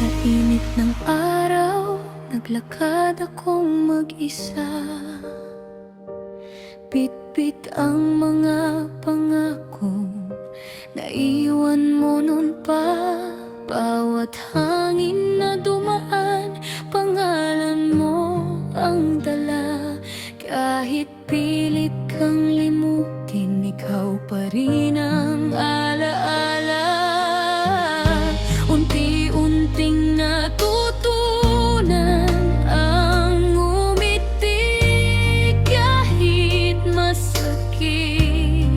Sa init ng araw, naglakad akong mag-isa. Bitbit ang mga pangako, naiwan mo nun pa. Bawat hangin na dumaan, pangalan mo ang dala. Kahit pilit kang limutin, ikaw pa rin ang alaala. Unti-unting natutunan ang ngumiti kahit masakit.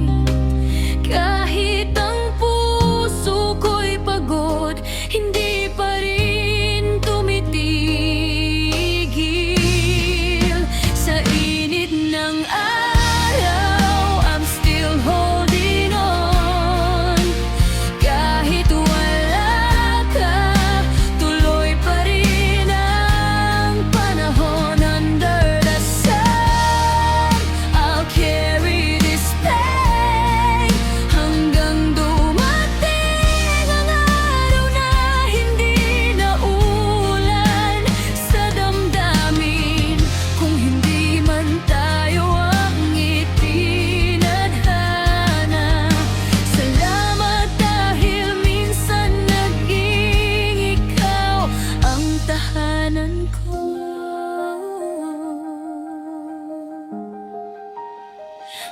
Kahit ang puso ko'y pagod, hindi pa rin tumitigil. Sa init ng araw, I'm still holding on. Kahit wala ka, tuloy pa rin ang panahon. Under the sun, I'll carry this pain hanggang dumating ang araw na hindi na ulan sa damdamin. Kung hindi man tayo ang itinadhana, salamat dahil minsan naging ikaw ang tahanan ko.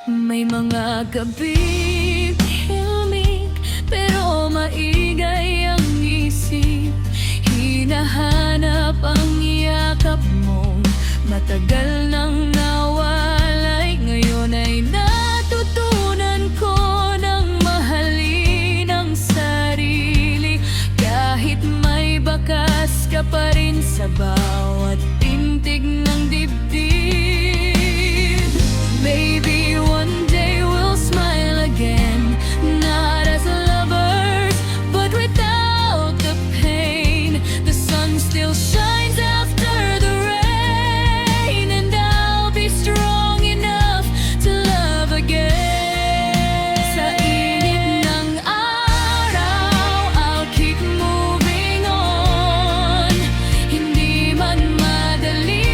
May mga gabi tahimik, pero maingay ang isip. Hinahanap ang yakap mo, matagal nang nawalay. Ngayon ay natutunan ko ng mahalin ang sarili. Kahit may bakas ka pa rin sa bawat tintig ng dibdib. Maybe one day we'll smile again, not as lovers, but without the pain. The sun still shines after the rain, and I'll be strong enough to love again. Sa init ng araw, I'll keep moving on. Hindi man madali,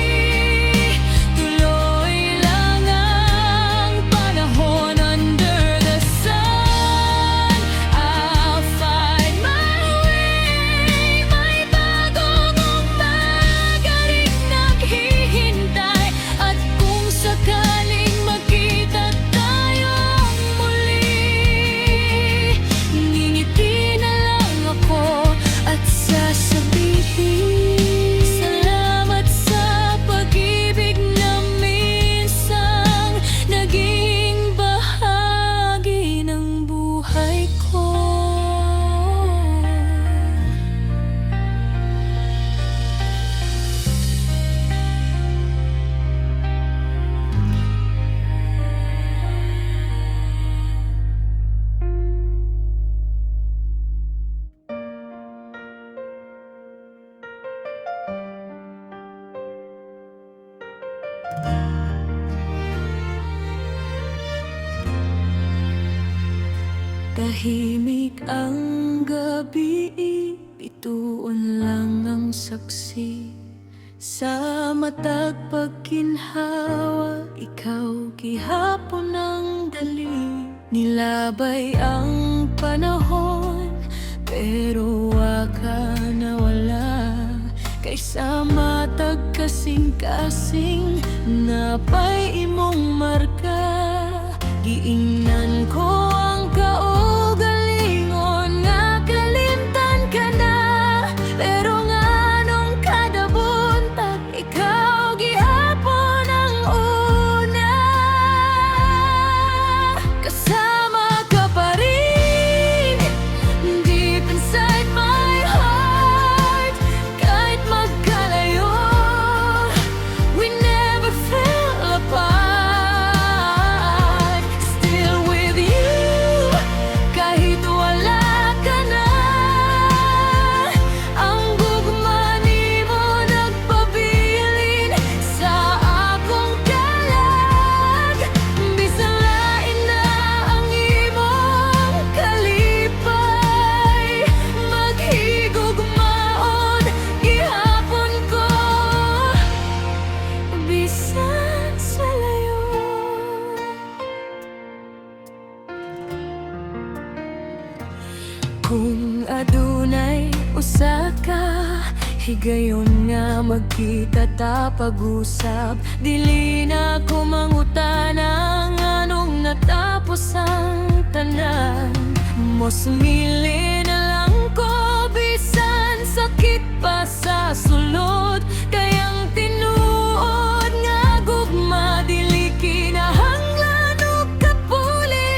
tuloy lang ang panahon. Under the sun, I'll find my way. May bagong umaga rin naghihintay. At kung sakaling magkita tayong muli, ngingiti na lang ako at sasabihin, salamat sa pag-ibig na minsang naging bahagi ng buhay ko. Tahimik ang gabi, bituon lang ang saksi. Sa matag pagkinhawa, ikaw gihapon ang dali. Nilabay ang panahon, pero wa ka nawala. Kaysa matag kasing-kasing, napay imong marka. Giingnan ko ang kaugalingon nga kalimtan ka na, pero nganong kada buntag ikaw gihapon ang una. Kasama ka pa rin deep inside my heart. Kahit magkalayo, we never fell apart. Still with you, Higayon nga magkita ta pag-usap, dili na ko mangutana anong natapos ang tanan. Mos mili na lang ko bisan sakit pa sa sulod, kayang tinuod nga gugma dili kinahanglan og kapuli.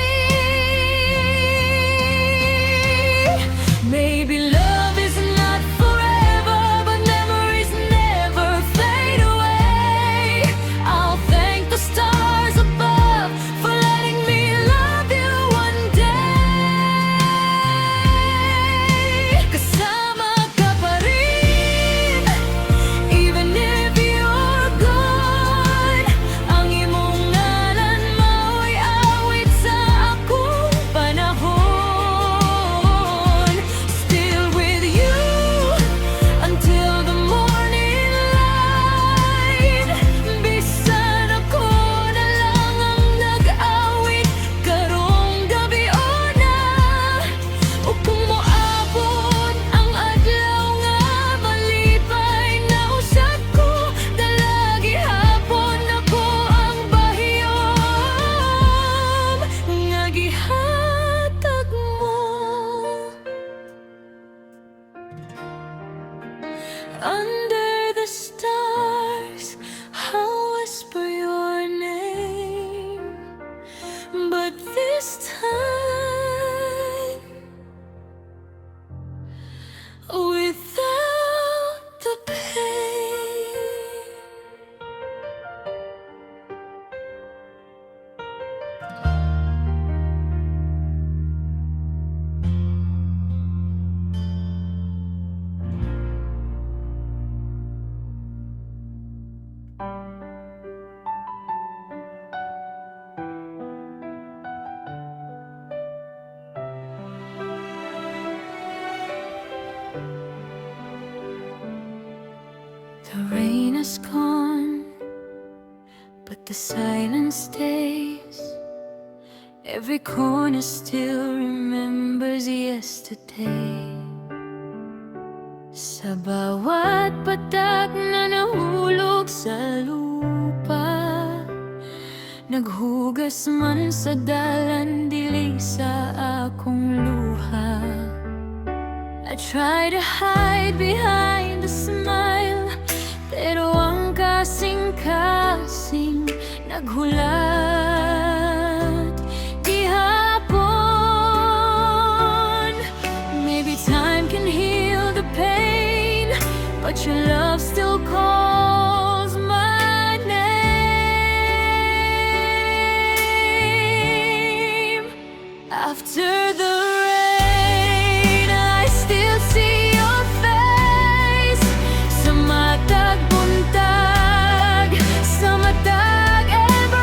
Maybe love is not forever, but memories never fade away. I'll thank the stars above for letting me love you one day. Kasama ka pa rin, even if you're gone. Ang imong ngalan mao'y awit sa akong panahon. Still with you until the morning light. Bisan ako na lang ang nag-awit karong gabi o na. O kung moabot ang adlaw nga malipay na usab ko, dalagi hapon ako ang bahiyom nga gihatag mo. Under the stars, I'll whisper your name, but this time without the pain. The rain is gone, but the silence stays. Every corner still remembers yesterday. Sa bawat patak na nahulog sa lupa, naghugas man sa dalan dili sa akong luha. I try to hide behind a smile, pero ang kasing-kasing naghulat gihapon. Maybe time can heal the pain, but your love still calls my name. After the rain, I still see your face. Sa matag buntag, sa matag embrace.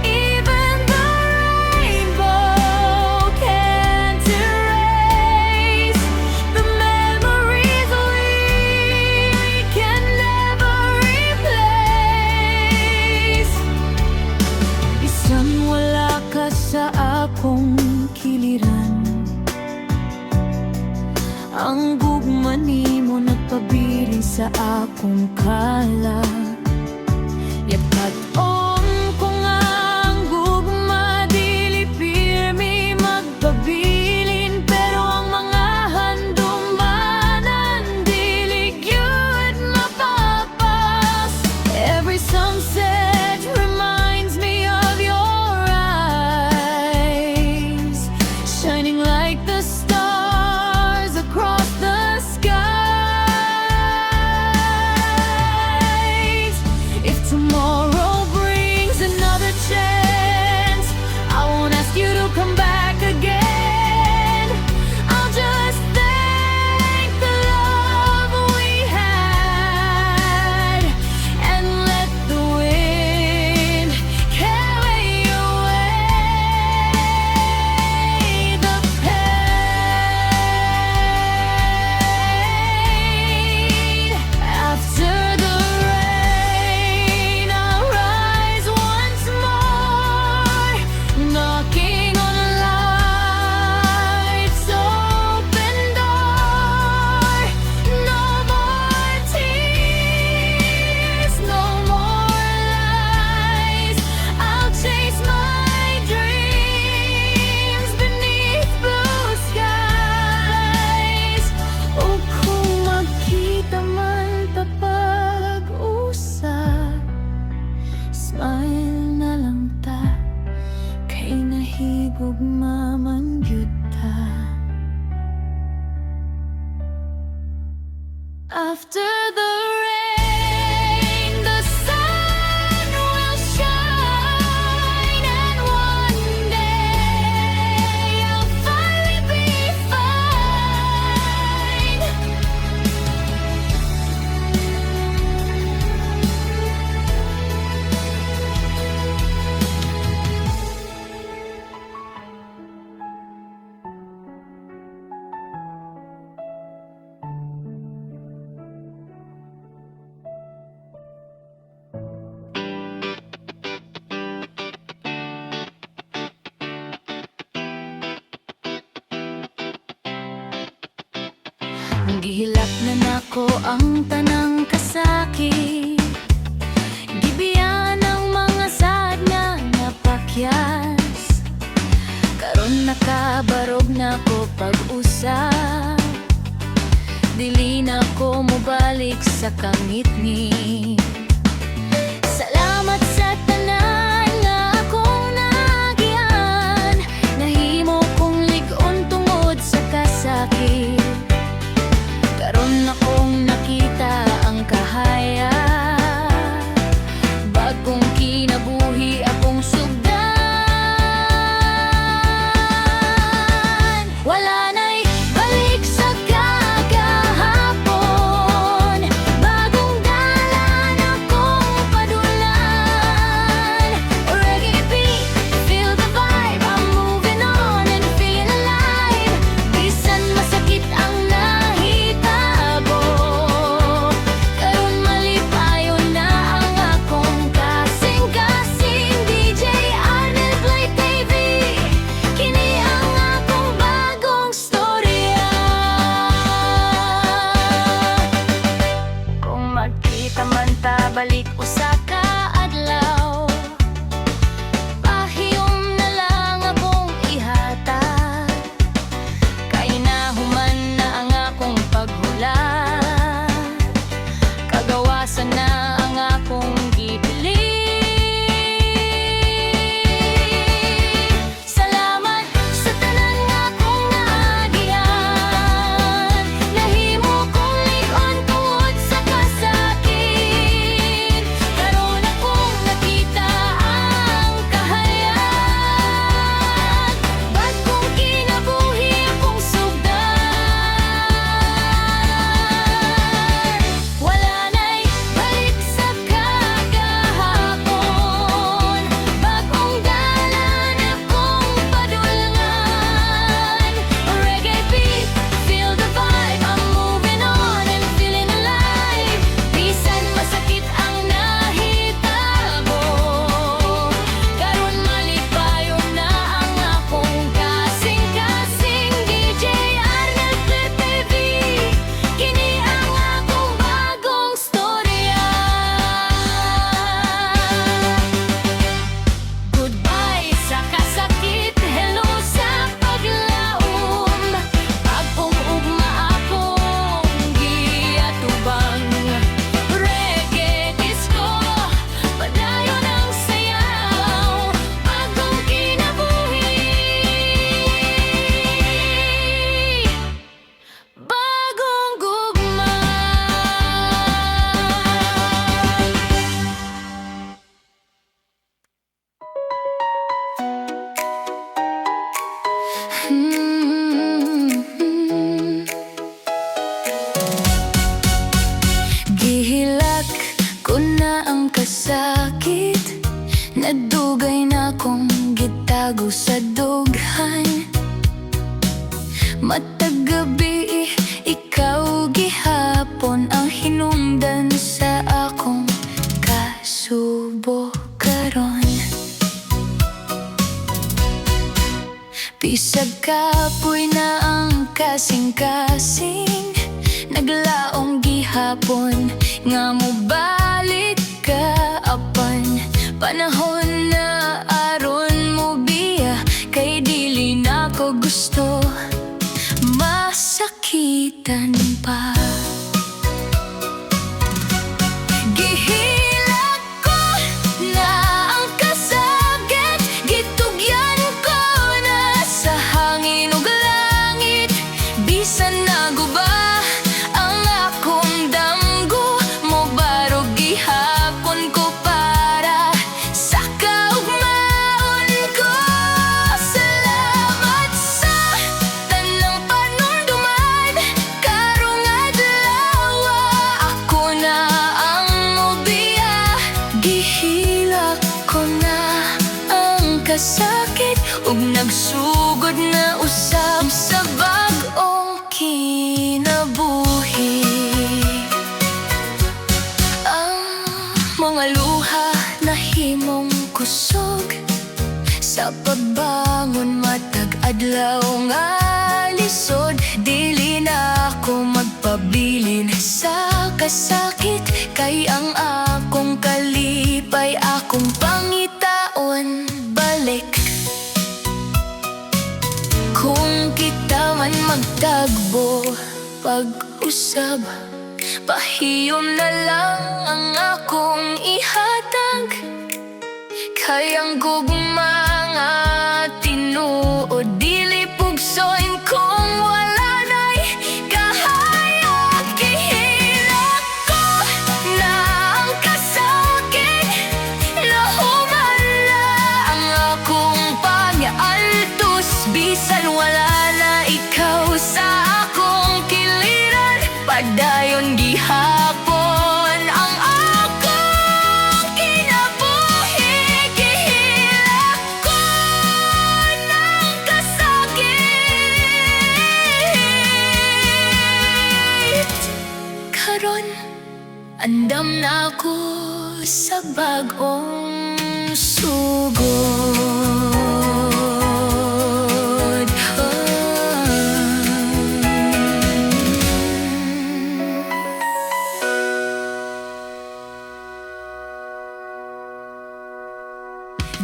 Even the rainbow can't erase the memories we can never replace. Bisan wala ka sa akong kiliran, ang gugma nimo nagpabilin sa akong kala. Yakat-on ko nga ang gugma, dili pirmi magpabilin, pero ang mga handumanan dili gyud mapapas. Every sunset reminds me of your eyes, shining like the stars across the skies. If tomorrow brings After the rain, the sun will shine, and one day I'll finally be fine. Gihilak na nako ang tanang kasakit, gibiyan ang mga sad nga napakyas. Karon nakabarog na ko pag-usap, dili na ko mobalik sa kangit-ngit. Salamat sa tanan nga akong nagian, nahimo kong lig-on tungod sa kasakit. Karon akong nakita ang kahaya, bagong kinabuhi akong sugdan. Wala na'y balik sa kagahapon, bagong dalan akong padulan. Reggae beat, feel the vibe, I'm moving on and feeling alive. Bisan masakit ang nahitabo, karon malipayon na ang akong kasing-kasing. DJ Arnel Play TV, kini ang akong bagong storya. Kung magkita man ta balik usa ka adlaw, pahiyom na lang akong ihatag, kay nahuman na ang akong paghula, kagawasan na ang akong gibili. Salamat sa tanan nga akong naagian, nahimo kong lig-on tungod sa kasakit. Karon akong nakita ang kahayag, bagong kinabuhi akong sugdan. Wala na'y balik sa kagahapon, bagong dalan akong padulngan. Reggae beat, feel the vibe, I'm moving on and feeling alive. Bisan masakit ang nahitabo, karon malipayon na ang akong kasing-kasing. DJ Arnel Play TV, kini ang akong bagong storya. Goodbye sa kasakit, hello sa paglaom, bagong ugma akong giatubang. Reggae disco, padayon ang sayaw, bagong kinabuhi, bagong gugma. Gihilak ko na ang kasakit, nadugay na kong gitago sa dughan. Matag gabi, ikaw gihapon ang hinungdan sa akong kasubo karon. Bisag kapoy na ang kasing-kasing, naglaong gihapon nga mobalik ka apan. Panahon na aron mo biya, kay dili na ko gusto masakitan pa. Gihilak ko na ang kasakit, gitugyan ko na sa hangin ug langit. Bisan naguba ang akong nagsugod na usab sa bag-ong kinabuhi. Ang mga luha na himong kusog sa pagbangon matag adlaw nga lisod. Dili na ako magpabilin sa kasakit, kay ang akong kalipay akong pangitaon balik. Kung kita man magtagbo pag-usab, pahiyom na lang ang akong ihatag, kay ang gugma nga tinuod dili pugsoin kung wala na'y kahayag. Gihilak ko na ang kasakit, nahumala ang akong pag-altos, bisan wala na ikaw sa akong kiliran. Padayon gihapon ang akong kinabuhi. Gihilak ko ng kasakit, karon andam na ako sa bag-ong sugod.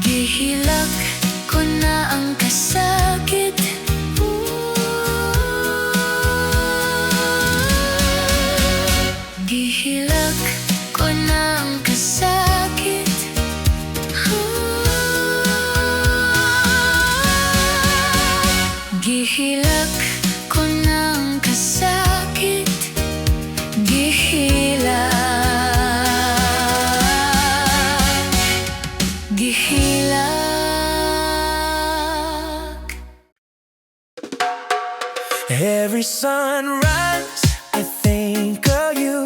Gihilak ko na ang kasakit, gihilak ko na ang kasakit, gihilak ko na ang kasakit, gihilak. Every sunrise, I think of you.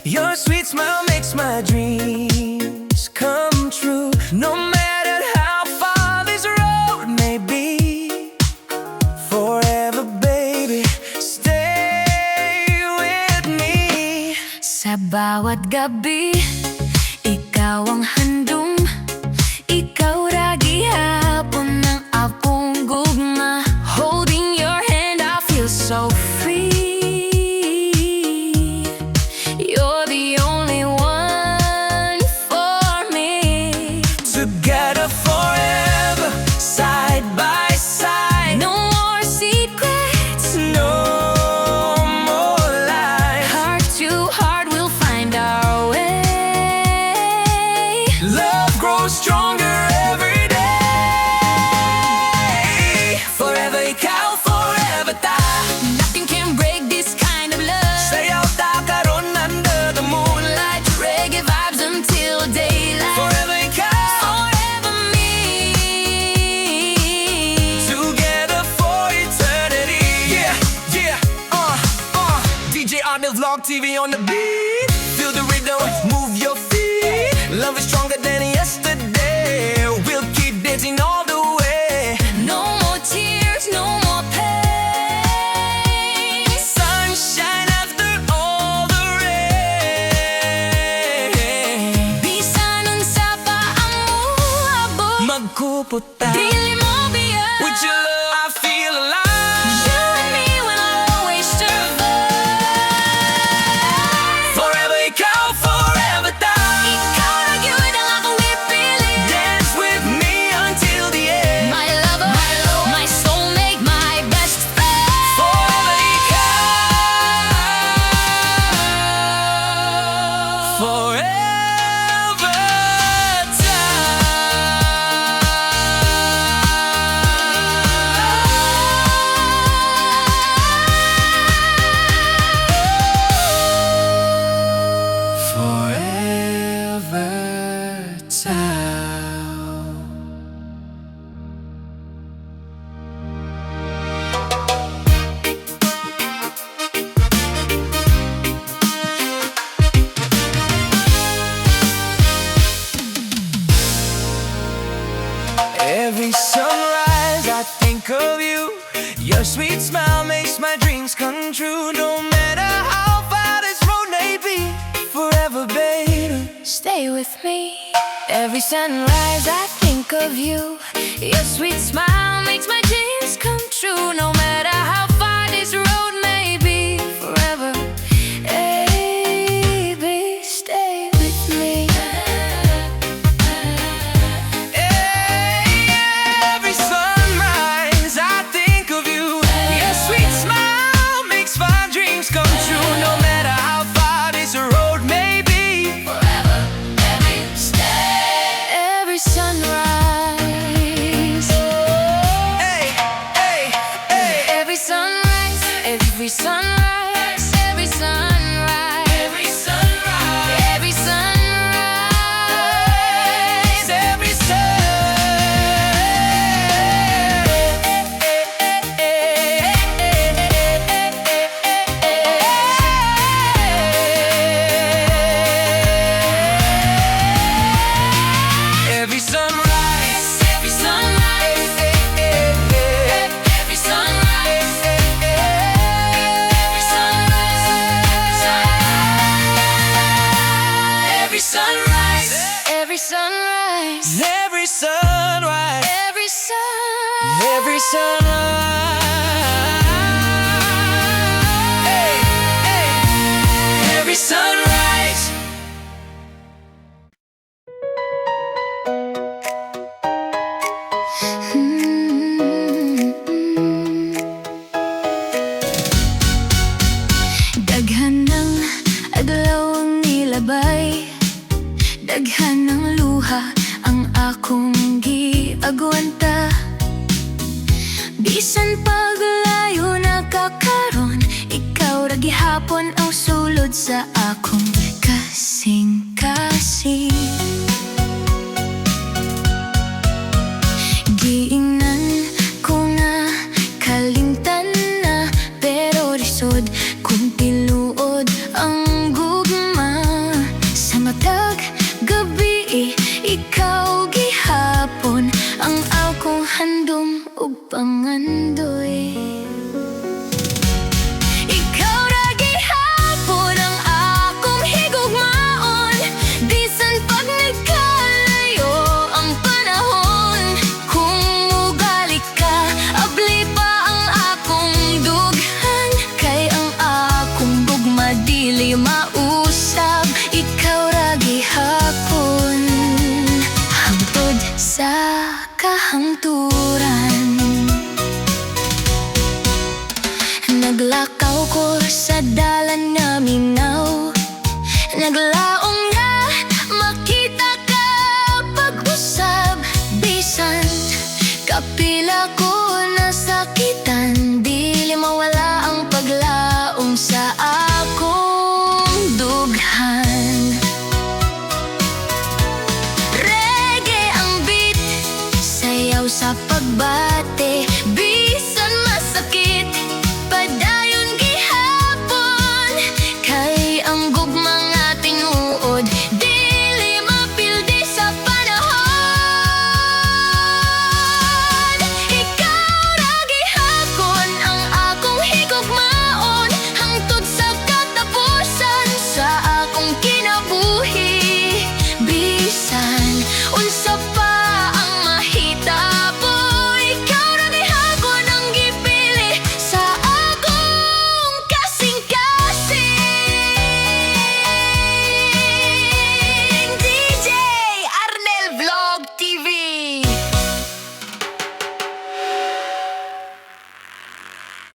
Your sweet smile makes my dreams come true. No matter how far this road may be, forever, baby, stay with me. Sa bawat gabi, ikaw ang handom, ikaw ra gihapon ng akong gugma. Holding your hand, I feel so free. You're the only one for me. Together forever, side by side. No more secrets, No more lies. heart to heart we'll find our way. Love grows stronger every day. Forever ikaw, forever ta. Nothing can break this kind of love. Sayaw ta karon under the moonlight. Reggae vibes until daylight. Forever ikaw, Forever me. together for eternity. Yeah, yeah, DJ Arnold Vlog TV on the beat. Feel the rhythm, move your feet. Love is stronger than yesterday. We'll keep dancing all the way. No more tears, no more pain. Sunshine after all the rain. Bisan unsa pa ang muabot, Magkupot ta. dili mo biya. With your love, I feel alive. You and me will always survive. Forever ikaw, forever ta. Ikaw na gyud ang akong ipilit. Dance with me until the end. My lover, my soulmate, my best friend. Forever ikaw. Forever ta. Every sunrise I think of you. Your sweet smile makes my dreams come true. No matter how far this road may be, forever, baby, stay with me. Every sunrise I think of you. Your sweet smile makes my dreams come true. No matter how far this road may be, Forever, baby, stay. Every sunrise, hey, hey, hey. every sunrise, every sunrise, every sunrise, Every sunrise, every sunrise, every Every sunrise, every sunrise, every sunrise, every sunrise, every sunrise, every sunrise, every sunrise, every sunrise. Hey, hey. Every sunrise. Daghan ng adlaw ang nilabay, daghan ng luha ang akong giagwanta. Bisan paglayo na kakaron, ikaw ra gihapon ang sulod sa akong kasing-kasing. Giingnan ko nga kalimtan na, pero risod kung tiluod ang gugma. Sa matag gabi, ikaw gihapon ang akong handom ug pangandoy. Ikaw ra gihapon ang akong higugmaon, bisan pag nagkalayo ang panahon. Kung mugali ka, abli pa ang akong dughan, kay ang akong gugma dili mausab. Ikaw ra gihapon hangtod sa kahangturan. Naglakaw ko sa